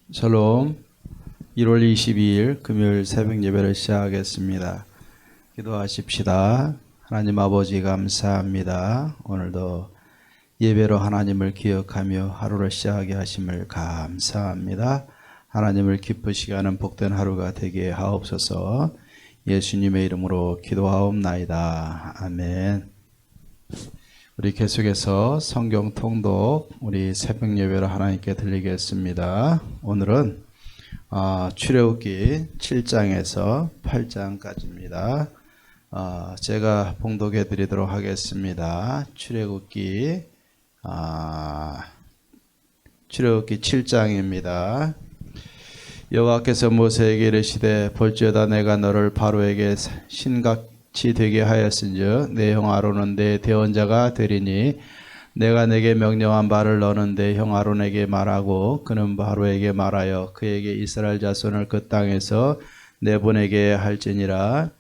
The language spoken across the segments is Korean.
샬롬. 1월 22일 금요일 새벽 예배를 시작하겠습니다. 기도하십시다. 하나님 아버지 감사합니다. 오늘도 예배로 하나님을 기억하며 하루를 시작하게 하심을 감사합니다. 하나님을 기쁘시게 하는 복된 하루가 되게 하옵소서. 예수님의 이름으로 기도하옵나이다. 아멘. 우리 계속해서 성경 통독, 우리 새벽 예배를 하나님께 드리겠습니다. 오늘은 출애굽기 7장에서 8장까지입니다. 제가 봉독해 드리도록 하겠습니다. 출애굽기 7장입니다. 여호와께서 모세에게 이르시되 볼지어다 내가 너를 바로에게 신같이 되게 하였은즉 내 형 아론은 내 대언자가 되리니 내가 내게 명령한 바를 너는 내 형 아론에게 말하고 그는 바로에게 말하여 그에게 이스라엘 자손을 그 땅에서 내보내게 할지니라.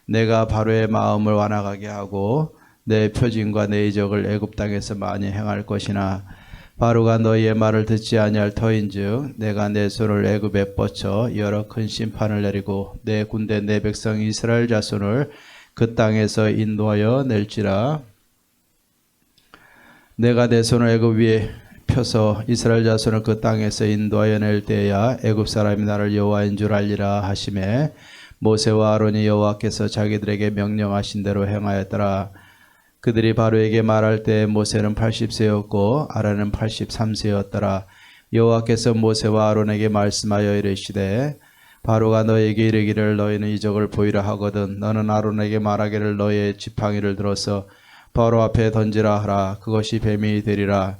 내가 바로의 마음을 완악하게 하고 내 표징과 내 이적을 애굽 땅에서 많이 행할 것이나 바로가 너희의 말을 듣지 아니할 터인즉 내가 내 손을 애굽에 뻗쳐 여러 큰 심판을 내리고 내 군대 내 백성 이스라엘 자손을 그 땅에서 인도하여 낼지라. 내가 내 손을 애굽 위에 펴서 이스라엘 자손을 그 땅에서 인도하여 낼 때야 애굽 사람이 나를 여호와인 줄 알리라 하시매 모세와 아론이 여호와께서 자기들에게 명령하신 대로 행하였더라. 그들이 바로에게 말할 때 모세는 80세였고 아론은 83세였더라. 여호와께서 모세와 아론에게 말씀하여 이르시되 바로가 너에게 이르기를 너희는 이적을 보이라 하거든 너는 아론에게 말하기를 너의 지팡이를 들어서 바로 앞에 던지라 하라. 그것이 뱀이 되리라.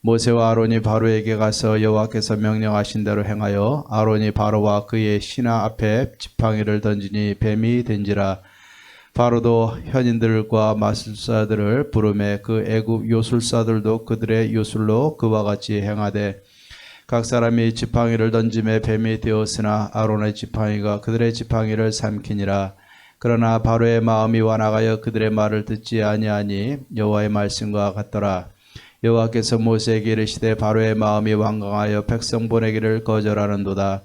모세와 아론이 바로에게 가서 여호와께서 명령하신 대로 행하여 아론이 바로와 그의 신하 앞에 지팡이를 던지니 뱀이 된지라. 바로도 현인들과 마술사들을 부르매 그 애굽 요술사들도 그들의 요술로 그와 같이 행하되 각 사람이 지팡이를 던짐에 뱀이 되었으나 아론의 지팡이가 그들의 지팡이를 삼키니라. 그러나 바로의 마음이 완악하여 그들의 말을 듣지 아니하니 여호와의 말씀과 같더라. 여호와께서 모세에게 이르시되 바로의 마음이 완강하여 백성 보내기를 거절하는도다.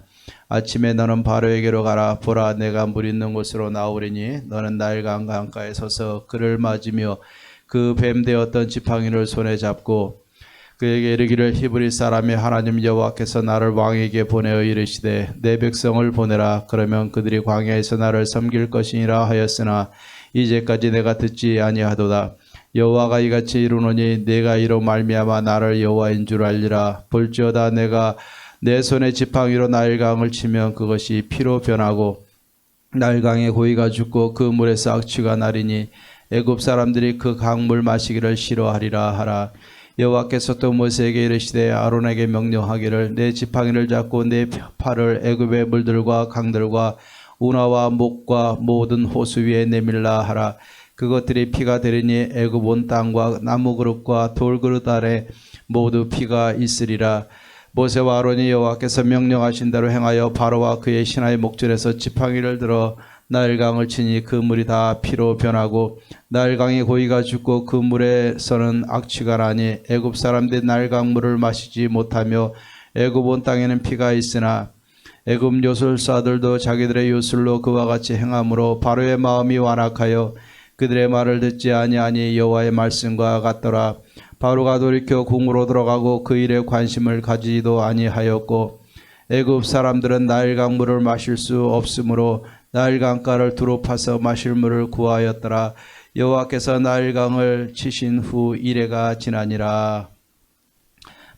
아침에 너는 바로에게로 가라. 보라 내가 물 있는 곳으로 나오리니 너는 나일강 강가에 서서 그를 맞으며 그 뱀 되었던 지팡이를 손에 잡고 그에게 이르기를 히브리 사람의 하나님 여호와께서 나를 왕에게 보내어 이르시되 내 백성을 보내라. 그러면 그들이 광야에서 나를 섬길 것이니라 하였으나 이제까지 내가 듣지 아니하도다. 여호와가 이같이 이루노니 내가 이로 말미암아 나를 여호와인 줄 알리라. 볼지어다 내가 내 손에 지팡이로 나일강을 치면 그것이 피로 변하고 나일강의 고기가 죽고 그 물에서 악취가 나리니 애굽 사람들이 그 강물 마시기를 싫어하리라 하라. 여호와께서 또 모세에게 이르시되 아론에게 명령하기를 내 지팡이를 잡고 내 팔을 애굽의 물들과 강들과 운하와 목과 모든 호수 위에 내밀라 하라. 그것들이 피가 되리니 애굽 온 땅과 나무 그릇과 돌 그릇 아래 모두 피가 있으리라. 모세와 아론이 여호와께서 명령하신 대로 행하여 바로와 그의 신하의 목전에서 지팡이를 들어 나일강을 치니 그 물이 다 피로 변하고 나일강의 고기가 죽고 그 물에서는 악취가 나니 애굽 사람들이 나일강 물을 마시지 못하며 애굽 온 땅에는 피가 있으나 애굽 요술사들도 자기들의 요술로 그와 같이 행함으로 바로의 마음이 완악하여 그들의 말을 듣지 아니하니 여호와의 말씀과 같더라. 바로가 돌이켜 궁으로 들어가고 그 일에 관심을 가지지도 아니하였고 애굽 사람들은 나일강 물을 마실 수 없으므로 나일강가를 두루 파서 마실 물을 구하였더라. 여호와께서 나일강을 치신 후 이레가 지나니라.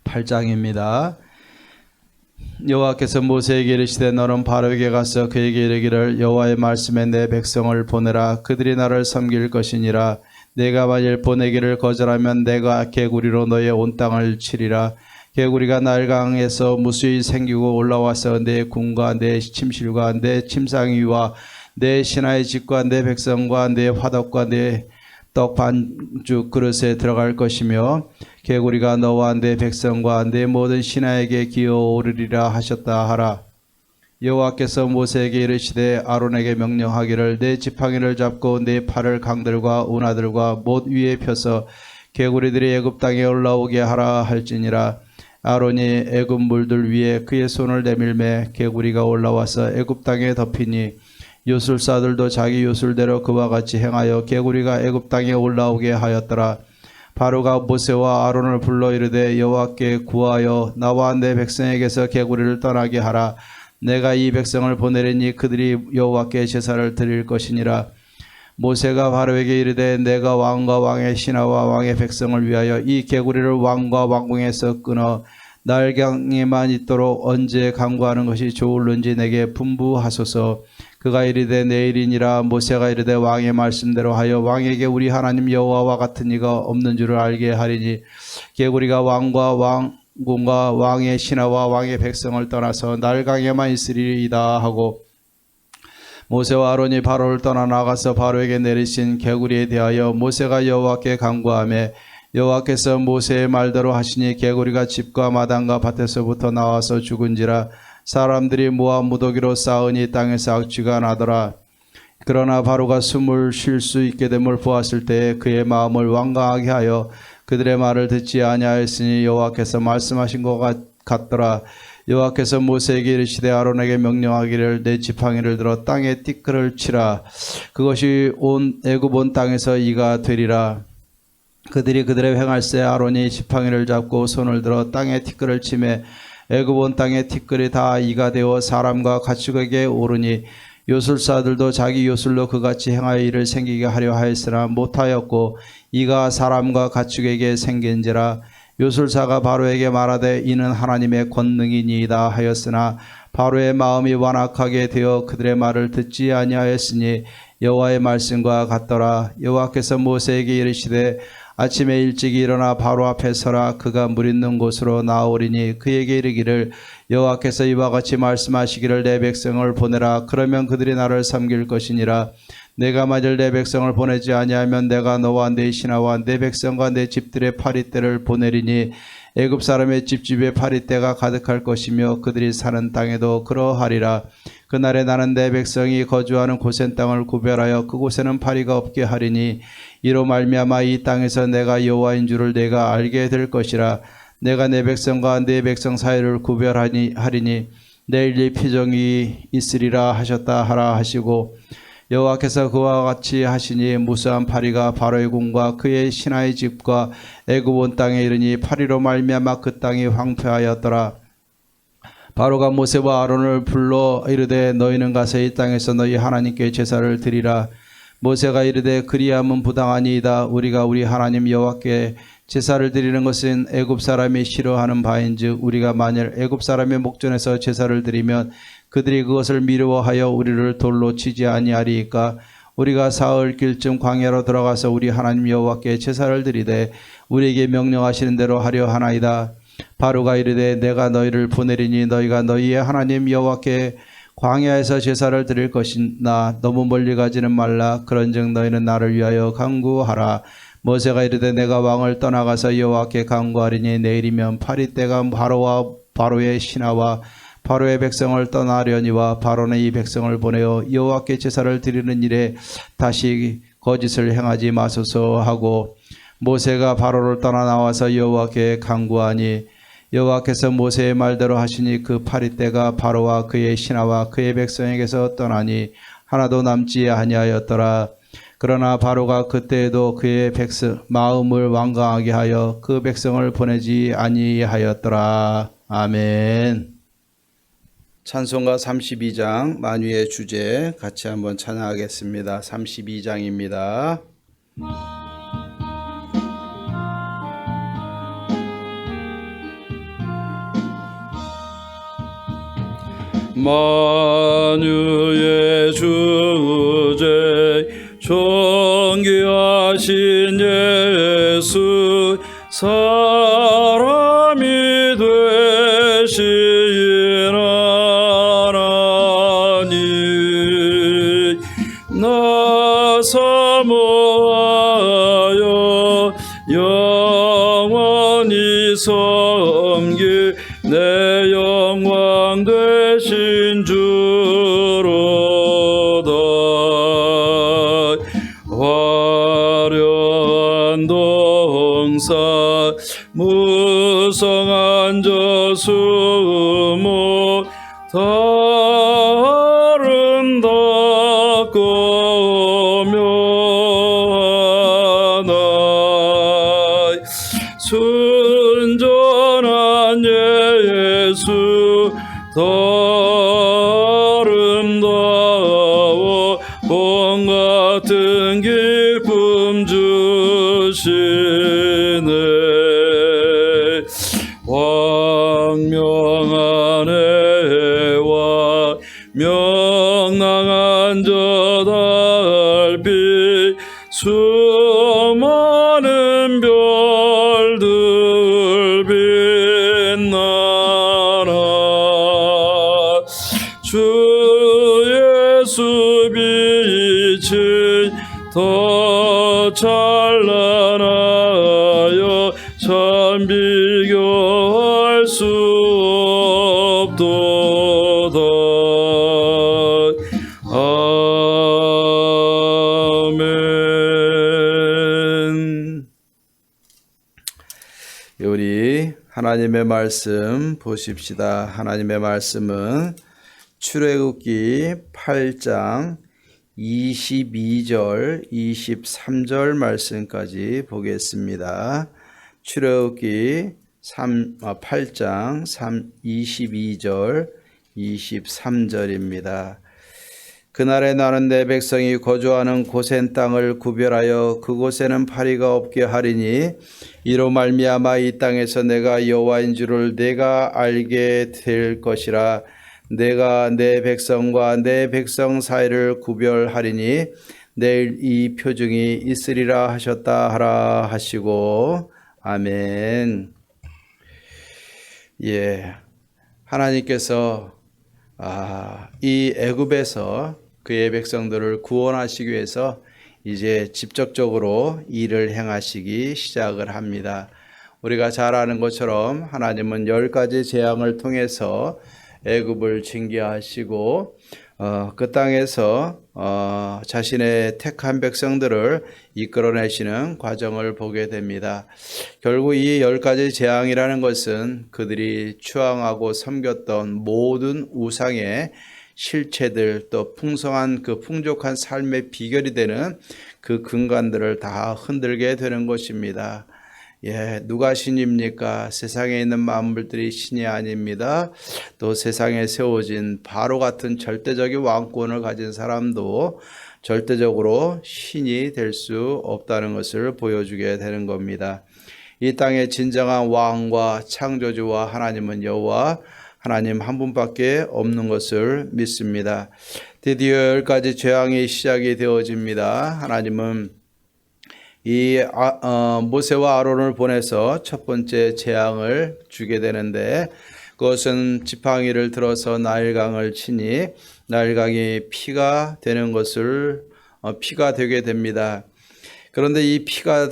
8장입니다. 여호와께서 모세에게 이르시되 너는 바로에게 가서 그에게 이르기를 여호와의 말씀에 내 백성을 보내라. 그들이 나를 섬길 것이니라. 내가 만일 보내기를 거절하면 내가 개구리로 너의 온 땅을 치리라. 개구리가 나일강에서 무수히 생기고 올라와서 내 궁과 내 침실과 내 침상 위와 내 신하의 집과 내 백성과 내 화덕과 내 떡 반죽 그릇에 들어갈 것이며 개구리가 너와 내 백성과 내 모든 신하에게 기어오르리라 하셨다 하라. 여호와께서 모세에게 이르시되 아론에게 명령하기를 내 지팡이를 잡고 내 팔을 강들과 운하들과 못 위에 펴서 개구리들이 애굽 땅에 올라오게 하라 할지니라. 아론이 애굽 물들 위에 그의 손을 내밀매 개구리가 올라와서 애굽 땅에 덮이니 요술사들도 자기 요술대로 그와 같이 행하여 개구리가 애굽 땅에 올라오게 하였더라. 바로가 모세와 아론을 불러 이르되 여호와께 구하여 나와 내 백성에게서 개구리를 떠나게 하라. 내가 이 백성을 보내리니 그들이 여호와께 제사를 드릴 것이니라. 모세가 바로에게 이르되 내가 왕과 왕의 신하와 왕의 백성을 위하여 이 개구리를 왕과 왕궁에서 끊어 날강에만 있도록 언제 강구하는 것이 좋을는지 내게 분부하소서. 그가 이르되 내일이니라. 모세가 이르되 왕의 말씀대로 하여 왕에게 우리 하나님 여호와와 같은 이가 없는 줄을 알게 하리니 개구리가 왕과 왕궁과 왕의 신하와 왕의 백성을 떠나서 날강에만 있으리이다 하고 모세와 아론이 바로를 떠나 나가서 바로에게 내리신 개구리에 대하여 모세가 여호와께 간구하며 여호와께서 모세의 말대로 하시니 개구리가 집과 마당과 밭에서부터 나와서 죽은지라. 사람들이 모아 무더기로 쌓으니 땅에서 악취가 나더라. 그러나 바로가 숨을 쉴 수 있게 됨을 보았을 때에 그의 마음을 완강하게 하여 그들의 말을 듣지 아니하였으니 여호와께서 말씀하신 것 같더라. 여호와께서 모세에게 이르시되 아론에게 명령하기를 내 지팡이를 들어 땅에 티끌을 치라. 그것이 온 애굽 온 땅에서 이가 되리라. 그들이 그들의 행할새 아론이 지팡이를 잡고 손을 들어 땅에 티끌을 치매 애굽 온 땅의 티끌이 다 이가 되어 사람과 가축에게 오르니 요술사들도 자기 요술로 그같이 행하여 이를 생기게 하려 하였으나 못하였고 이가 사람과 가축에게 생긴지라. 요술사가 바로에게 말하되 이는 하나님의 권능이니이다 하였으나 바로의 마음이 완악하게 되어 그들의 말을 듣지 아니하였으니 여호와의 말씀과 같더라. 여호와께서 모세에게 이르시되 아침에 일찍 일어나 바로 앞에 서라. 그가 물 있는 곳으로 나오리니 그에게 이르기를 여호와께서 이와 같이 말씀하시기를 내 백성을 보내라. 그러면 그들이 나를 섬길 것이니라. 내가 만일 내 백성을 보내지 아니하면 내가 너와 내 신하와 내 백성과 내 집들의 파리떼를 보내리니 애굽 사람의 집집에 파리떼가 가득할 것이며 그들이 사는 땅에도 그러하리라. 그날에 나는 내 백성이 거주하는 고센 땅을 구별하여 그곳에는 파리가 없게 하리니 이로 말미암아 이 땅에서 내가 여호와인 줄을 내가 알게 될 것이라. 내가 내 백성과 내 백성 사이를 구별하리니 내일 이 표정이 있으리라 하셨다 하라 하시고 여호와께서 그와 같이 하시니 무수한 파리가 바로의 궁과 그의 신하의 집과 애굽 온 땅에 이르니 파리로 말미암아 그 땅이 황폐하였더라. 바로가 모세와 아론을 불러 이르되 너희는 가서 이 땅에서 너희 하나님께 제사를 드리라. 모세가 이르되 그리함은 부당하니이다. 우리가 우리 하나님 여호와께 제사를 드리는 것은 애굽 사람이 싫어하는 바인즉 우리가 만일 애굽 사람의 목전에서 제사를 드리면 그들이 그것을 미루어하여 우리를 돌로 치지 아니하리이까. 우리가 사흘길쯤 광야로 들어가서 우리 하나님 여호와께 제사를 드리되 우리에게 명령하시는 대로 하려 하나이다. 바로가 이르되 내가 너희를 보내리니 너희가 너희의 하나님 여호와께 광야에서 제사를 드릴 것이나 너무 멀리 가지는 말라. 그런즉 너희는 나를 위하여 간구하라. 모세가 이르되 내가 왕을 떠나가서 여호와께 간구하리니 내일이면 파리떼가 바로와 바로의 신하와 바로의 백성을 떠나려니와 바로는 이 백성을 보내어 여호와께 제사를 드리는 일에 다시 거짓을 행하지 마소서 하고 모세가 바로를 떠나 나와서 여호와께 간구하니 여호와께서 모세의 말대로 하시니 그 파리떼가 바로와 그의 신하와 그의 백성에게서 떠나니 하나도 남지 아니하였더라. 그러나 바로가 그때에도 그의 백성 마음을 완강하게 하여 그 백성을 보내지 아니하였더라. 아멘. 찬송가 32장 만유의 주제 같이 한번 찬양하겠습니다. 32장입니다. 만유의 주제 존귀하신 예수 사람이 되신 하나님 나 사모하여 영원히 섬길 내 영광 되신 주로다. 화려한 동산 무성한 앉아 숨어 아름답고 묘하나이 순전한 예수 더 아름다워 봄 같은 기쁨 주시네 광명한 해와 명랑한 저 달빛 수많은 별들 빛나라 주 예수 빛이 더 찬란하여 참 비교할 수 없도다. 아멘. 우리 하나님의 말씀 보십시다. 하나님의 말씀은 출애굽기 8장 22절 23절 말씀까지 보겠습니다. 출애굽기 8장 22절 23절입니다. 그날에 나는 내 백성이 거주하는 고센 땅을 구별하여 그곳에는 파리가 없게 하리니 이로 말미암아 이 땅에서 내가 여호와인 줄을 내가 알게 될 것이라. 내가 내 백성과 내 백성 사이를 구별하리니 내일 이 표징이 있으리라 하셨다 하라 하시고. 아멘. 예, 하나님께서 이 애굽에서 그의 백성들을 구원하시기 위해서 이제 직접적으로 일을 행하시기 시작을 합니다. 우리가 잘 아는 것처럼 하나님은 10가지 재앙을 통해서 애굽을 징계하시고 그 땅에서 자신의 택한 백성들을 이끌어내시는 과정을 보게 됩니다. 결국 이 10가지 재앙이라는 것은 그들이 추앙하고 섬겼던 모든 우상의 실체들, 또 풍성한 그 풍족한 삶의 비결이 되는 그 근간들을 다 흔들게 되는 것입니다. 예, 누가 신입니까? 세상에 있는 만물들이 신이 아닙니다. 또 세상에 세워진 바로 같은 절대적인 왕권을 가진 사람도 절대적으로 신이 될 수 없다는 것을 보여주게 되는 겁니다. 이 땅의 진정한 왕과 창조주와 하나님은 여호와 하나님 한 분밖에 없는 것을 믿습니다. 드디어 10가지 재앙이 시작이 되어집니다. 하나님은 이 모세와 아론을 보내서 첫 번째 재앙을 주게 되는데 그것은 지팡이를 들어서 나일강을 치니 나일강이 피가 되는 것을 피가 되게 됩니다. 그런데 이 피가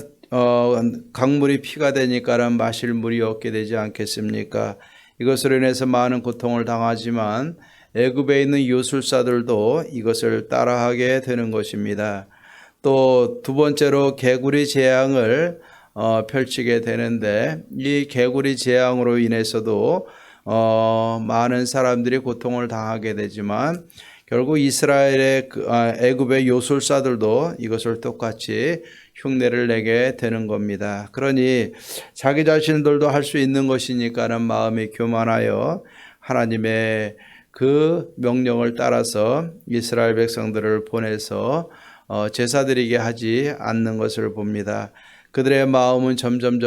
강물이 피가 되니까는 마실 물이 없게 되지 않겠습니까? 이것으로 인해서 많은 고통을 당하지만 애굽에 있는 요술사들도 이것을 따라하게 되는 것입니다. 또 두 번째로 개구리 재앙을 펼치게 되는데 이 개구리 재앙으로 인해서도 많은 사람들이 고통을 당하게 되지만 결국 이스라엘의 애굽의 요술사들도 이것을 똑같이 흉내를 내게 되는 겁니다. 그러니 자기 자신들도 할 수 있는 것이니까는 마음이 교만하여 하나님의 그 명령을 따라서 이스라엘 백성들을 보내서 제사드리게 하지 않는 것을 봅니다. 그들의 마음은 점점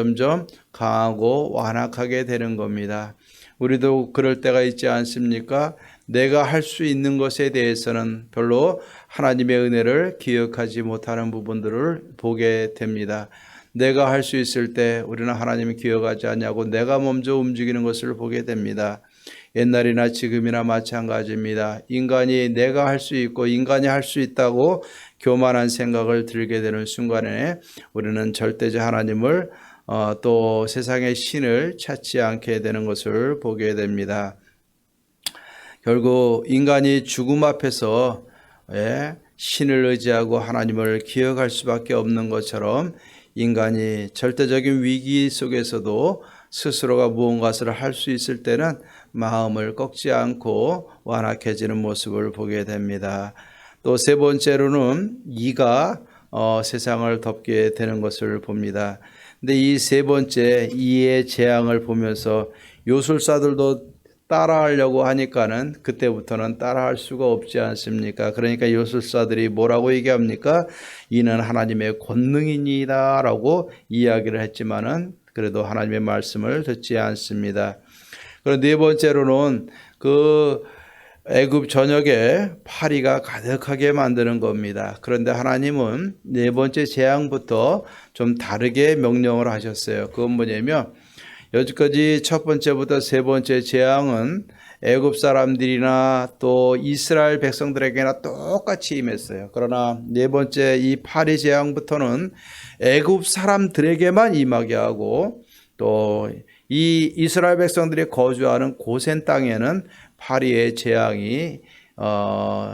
강하고 완악하게 되는 겁니다. 우리도 그럴 때가 있지 않습니까? 내가 할 수 있는 것에 대해서는 별로 하나님의 은혜를 기억하지 못하는 부분들을 보게 됩니다. 내가 할 수 있을 때 우리는 하나님이 기억하지 않냐고 내가 먼저 움직이는 것을 보게 됩니다. 옛날이나 지금이나 마찬가지입니다. 인간이 내가 할 수 있고 인간이 할 수 있다고 교만한 생각을 들게 되는 순간에 우리는 절대적 하나님을 또 세상의 신을 찾지 않게 되는 것을 보게 됩니다. 결국 인간이 죽음 앞에서 신을 의지하고 하나님을 기억할 수밖에 없는 것처럼 인간이 절대적인 위기 속에서도 스스로가 무언가를 할 수 있을 때는 마음을 꺾지 않고 완악해지는 모습을 보게 됩니다. 또 세 번째로는 이가 세상을 덮게 되는 것을 봅니다. 근데 이 세 번째 이의 재앙을 보면서 요술사들도 따라하려고 하니까는 그때부터는 따라할 수가 없지 않습니까? 그러니까 요술사들이 뭐라고 얘기합니까? 이는 하나님의 권능이니이다 라고 이야기를 했지만은 그래도 하나님의 말씀을 듣지 않습니다. 그리고 네 번째로는 그 애굽 전역에 파리가 가득하게 만드는 겁니다. 그런데 하나님은 네 번째 재앙부터 좀 다르게 명령을 하셨어요. 그건 뭐냐면 여기까지 첫 번째부터 세 번째 재앙은 애굽 사람들이나 또 이스라엘 백성들에게나 똑같이 임했어요. 그러나 네 번째 이 파리 재앙부터는 애굽 사람들에게만 임하게 하고 또 이 이스라엘 백성들이 거주하는 고센 땅에는 파리의 재앙이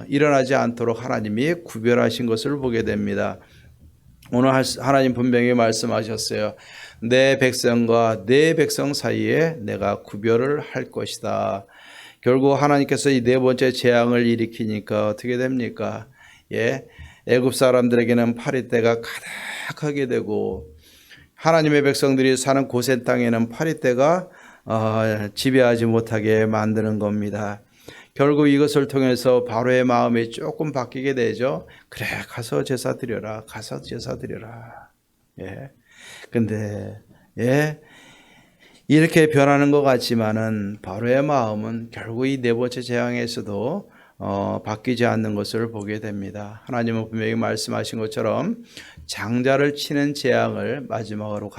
일어나지 않도록 하나님이 구별하신 것을 보게 됩니다. 오늘 하나님 분명히 말씀하셨어요. 내 백성과 내 백성 사이에 내가 구별을 할 것이다. 결국 하나님께서 이 네 번째 재앙을 일으키니까 어떻게 됩니까? 애굽 사람들에게는 파리떼가 가득하게 되고 하나님의 백성들이 사는 고센 땅에는 파리떼가 지배하지 못하게 만드는 겁니다. 결국 이것을 통해서 바로의 마음이 조금 바뀌게 되죠. 그래, 가서 제사 드려라. 가서 제사 드려라. 근데 이렇게 변하는 것 같지만은 바로의 마음은 결국 이 네 번째 재앙에서도 바뀌지 않는 것을 보게 됩니다. 하나님은 분명히 말씀하신 것처럼 장자를 치는 재앙을 마지막으로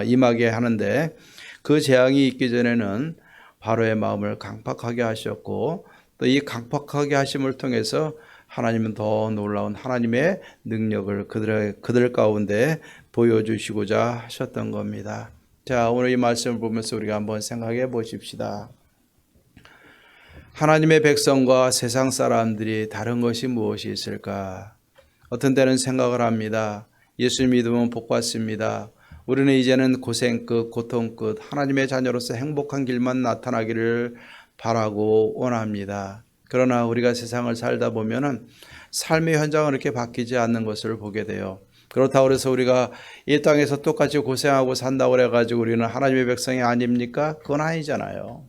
임하게 하는데 그 재앙이 있기 전에는 바로의 마음을 강팍하게 하셨고 또 이 강팍하게 하심을 통해서 하나님은 더 놀라운 하나님의 능력을 그들 가운데 보여주시고자 하셨던 겁니다. 자, 오늘 이 말씀을 보면서 우리가 한번 생각해 보십시다. 하나님의 백성과 세상 사람들이 다른 것이 무엇이 있을까? 어떤 때는 생각을 합니다. 예수 믿으면 복 받습니다. 우리는 이제는 고생 끝, 고통 끝, 하나님의 자녀로서 행복한 길만 나타나기를 바라고 원합니다. 그러나 우리가 세상을 살다 보면은 삶의 현장은 이렇게 바뀌지 않는 것을 보게 돼요. 그렇다고 해서 우리가 이 땅에서 똑같이 고생하고 산다고 그래가지고 우리는 하나님의 백성이 아닙니까? 그건 아니잖아요.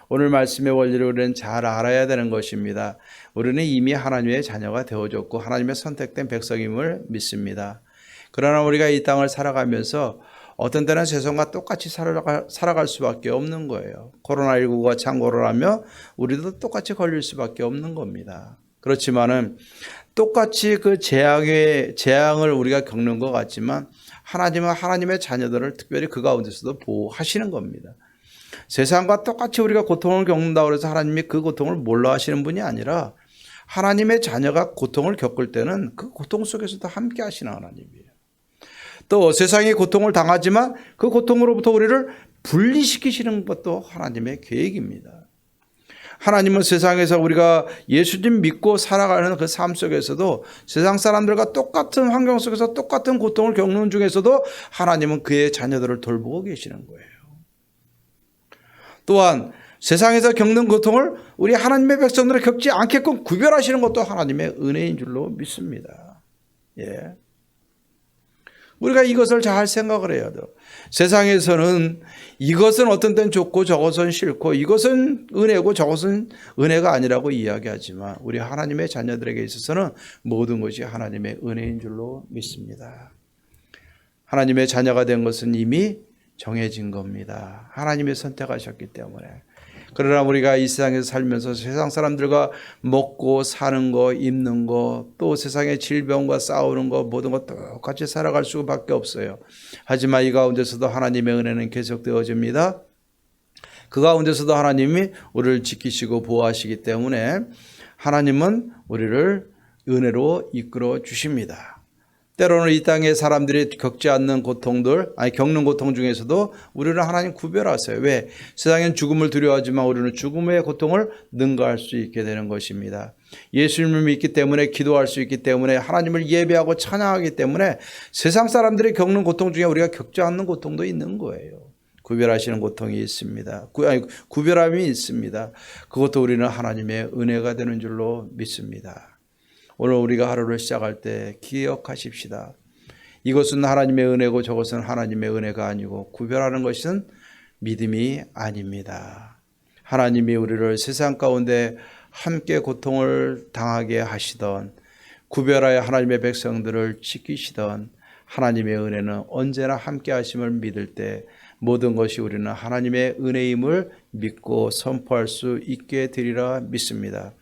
오늘 말씀의 원리를 우리는 잘 알아야 되는 것입니다. 우리는 이미 하나님의 자녀가 되어졌고 하나님의 선택된 백성임을 믿습니다. 그러나 우리가 이 땅을 살아가면서 어떤 때는 세상과 똑같이 살아갈 수밖에 없는 거예요. 코로나19가 창궐을 하며 우리도 똑같이 걸릴 수밖에 없는 겁니다. 그렇지만은 똑같이 그 재앙을 우리가 겪는 것 같지만 하나님은 하나님의 자녀들을 특별히 그 가운데서도 보호하시는 겁니다. 세상과 똑같이 우리가 고통을 겪는다고 해서 하나님이 그 고통을 몰라 하시는 분이 아니라 하나님의 자녀가 고통을 겪을 때는 그 고통 속에서도 함께 하시는 하나님이에요. 또 세상이 고통을 당하지만 그 고통으로부터 우리를 분리시키시는 것도 하나님의 계획입니다. 하나님은 세상에서 우리가 예수님 믿고 살아가는 그 삶 속에서도 세상 사람들과 똑같은 환경 속에서 똑같은 고통을 겪는 중에서도 하나님은 그의 자녀들을 돌보고 계시는 거예요. 또한 세상에서 겪는 고통을 우리 하나님의 백성들을 겪지 않게끔 구별하시는 것도 하나님의 은혜인 줄로 믿습니다. 우리가 이것을 잘 생각을 해야 돼요. 세상에서는 이것은 어떤 때는 좋고 저것은 싫고 이것은 은혜고 저것은 은혜가 아니라고 이야기하지만 우리 하나님의 자녀들에게 있어서는 모든 것이 하나님의 은혜인 줄로 믿습니다. 하나님의 자녀가 된 것은 이미 정해진 겁니다. 하나님이 선택하셨기 때문에. 그러나 우리가 이 세상에서 살면서 세상 사람들과 먹고 사는 거, 입는 거, 또 세상의 질병과 싸우는 거, 모든 것 똑같이 살아갈 수밖에 없어요. 하지만 이 가운데서도 하나님의 은혜는 계속되어집니다. 그 가운데서도 하나님이 우리를 지키시고 보호하시기 때문에 하나님은 우리를 은혜로 이끌어 주십니다. 때로는 이 땅의 사람들이 겪지 않는 겪는 고통 중에서도 우리는 하나님 구별하세요. 왜? 세상엔 죽음을 두려워하지만 우리는 죽음의 고통을 능가할 수 있게 되는 것입니다. 예수님을 믿기 때문에 기도할 수 있기 때문에 하나님을 예배하고 찬양하기 때문에 세상 사람들이 겪는 고통 중에 우리가 겪지 않는 고통도 있는 거예요. 구별하시는 고통이 있습니다. 구별함이 있습니다. 그것도 우리는 하나님의 은혜가 되는 줄로 믿습니다. 오늘 우리가 하루를 시작할 때 기억하십시다. 이것은 하나님의 은혜고 저것은 하나님의 은혜가 아니고 구별하는 것은 믿음이 아닙니다. 하나님이 우리를 세상 가운데 함께 고통을 당하게 하시던, 구별하여 하나님의 백성들을 지키시던 하나님의 은혜는 언제나 함께 하심을 믿을 때 모든 것이 우리는 하나님의 은혜임을 믿고 선포할 수 있게 되리라 믿습니다.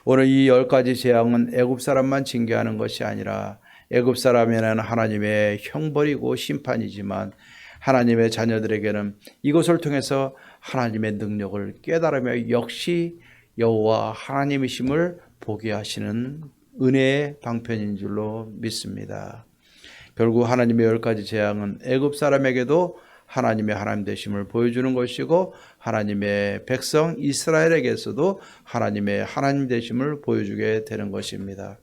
오늘 이 10가지 재앙은 애굽 사람만 징계하는 것이 아니라 애굽 사람에는 하나님의 형벌이고 심판이지만 하나님의 자녀들에게는 이것을 통해서 하나님의 능력을 깨달으며 역시 여호와 하나님이심을 보게 하시는 은혜의 방편인 줄로 믿습니다. 결국 하나님의 10가지 재앙은 애굽 사람에게도 하나님의 하나님 되심을 보여주는 것이고 하나님의 백성 이스라엘에게서도 하나님의 하나님 되심을 보여주게 되는 것입니다.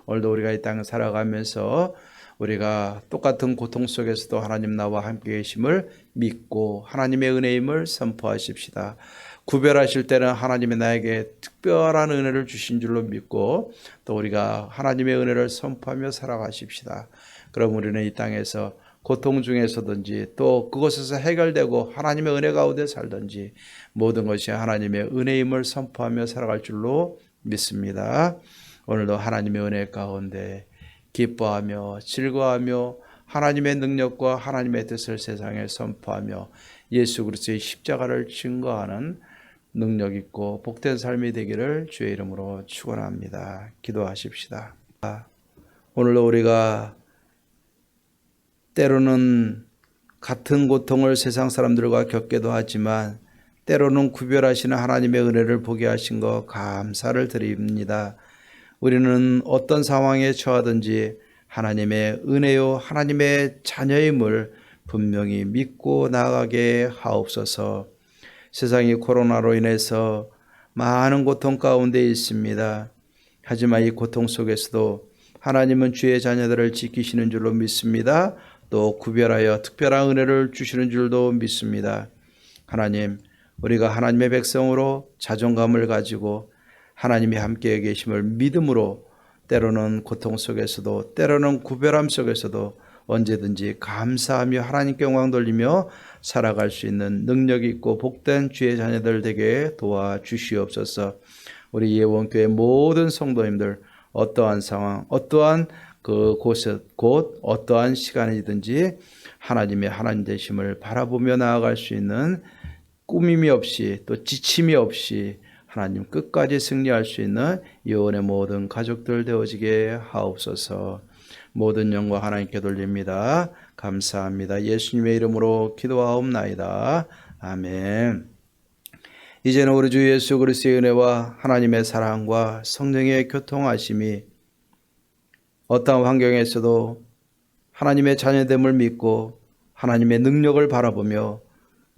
오늘도 우리가 이 땅을 살아가면서 우리가 똑같은 고통 속에서도 하나님 나와 함께 계심을 믿고 하나님의 은혜임을 선포하십시다. 구별하실 때는 하나님이 나에게 특별한 은혜를 주신 줄로 믿고 또 우리가 하나님의 은혜를 선포하며 살아가십시다. 그럼 우리는 이 땅에서 고통 중에서든지 또 그곳에서 해결되고 하나님의 은혜 가운데 살든지 모든 것이 하나님의 은혜임을 선포하며 살아갈 줄로 믿습니다. 오늘도 하나님의 은혜 가운데 기뻐하며 즐거워하며 하나님의 능력과 하나님의 뜻을 세상에 선포하며 예수 그리스도의 십자가를 증거하는 능력 있고 복된 삶이 되기를 주의 이름으로 축원합니다. 기도하십시다. 오늘도 우리가 때로는 같은 고통을 세상 사람들과 겪기도 하지만 때로는 구별하시는 하나님의 은혜를 보게 하신 것 감사를 드립니다. 우리는 어떤 상황에 처하든지 하나님의 은혜요 하나님의 자녀임을 분명히 믿고 나아가게 하옵소서. 세상이 코로나로 인해서 많은 고통 가운데 있습니다. 하지만 이 고통 속에서도 하나님은 주의 자녀들을 지키시는 줄로 믿습니다. 또 구별하여 특별한 은혜를 주시는 줄도 믿습니다. 하나님, 우리가 하나님의 백성으로 자존감을 가지고 하나님이 함께 계심을 믿음으로 때로는 고통 속에서도 때로는 구별함 속에서도 언제든지 감사하며 하나님께 영광 돌리며 살아갈 수 있는 능력이 있고 복된 주의 자녀들 되게 도와주시옵소서. 우리 예원교회 모든 성도님들 어떠한 상황, 어떠한 곧 어떠한 시간이든지 하나님의 하나님 되심을 바라보며 나아갈 수 있는 꾸밈이 없이 또 지침이 없이 하나님 끝까지 승리할 수 있는 예원의 모든 가족들 되어지게 하옵소서. 모든 영광 하나님께 돌립니다. 감사합니다. 예수님의 이름으로 기도하옵나이다. 아멘. 이제는 우리 주 예수 그리스도의 은혜와 하나님의 사랑과 성령의 교통하심이 어떠한 환경에서도 하나님의 자녀됨을 믿고 하나님의 능력을 바라보며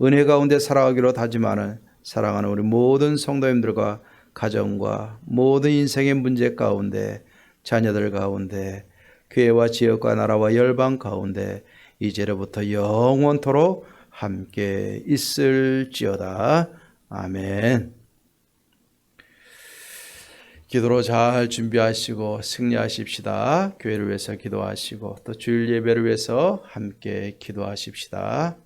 은혜 가운데 살아가기로 다짐하는 사랑하는 우리 모든 성도님들과 가정과 모든 인생의 문제 가운데 자녀들 가운데 교회와 지역과 나라와 열방 가운데 이제로부터 영원토록 함께 있을지어다. 아멘. 기도로 잘 준비하시고 승리하십시다. 교회를 위해서 기도하시고 또 주일 예배를 위해서 함께 기도하십시다.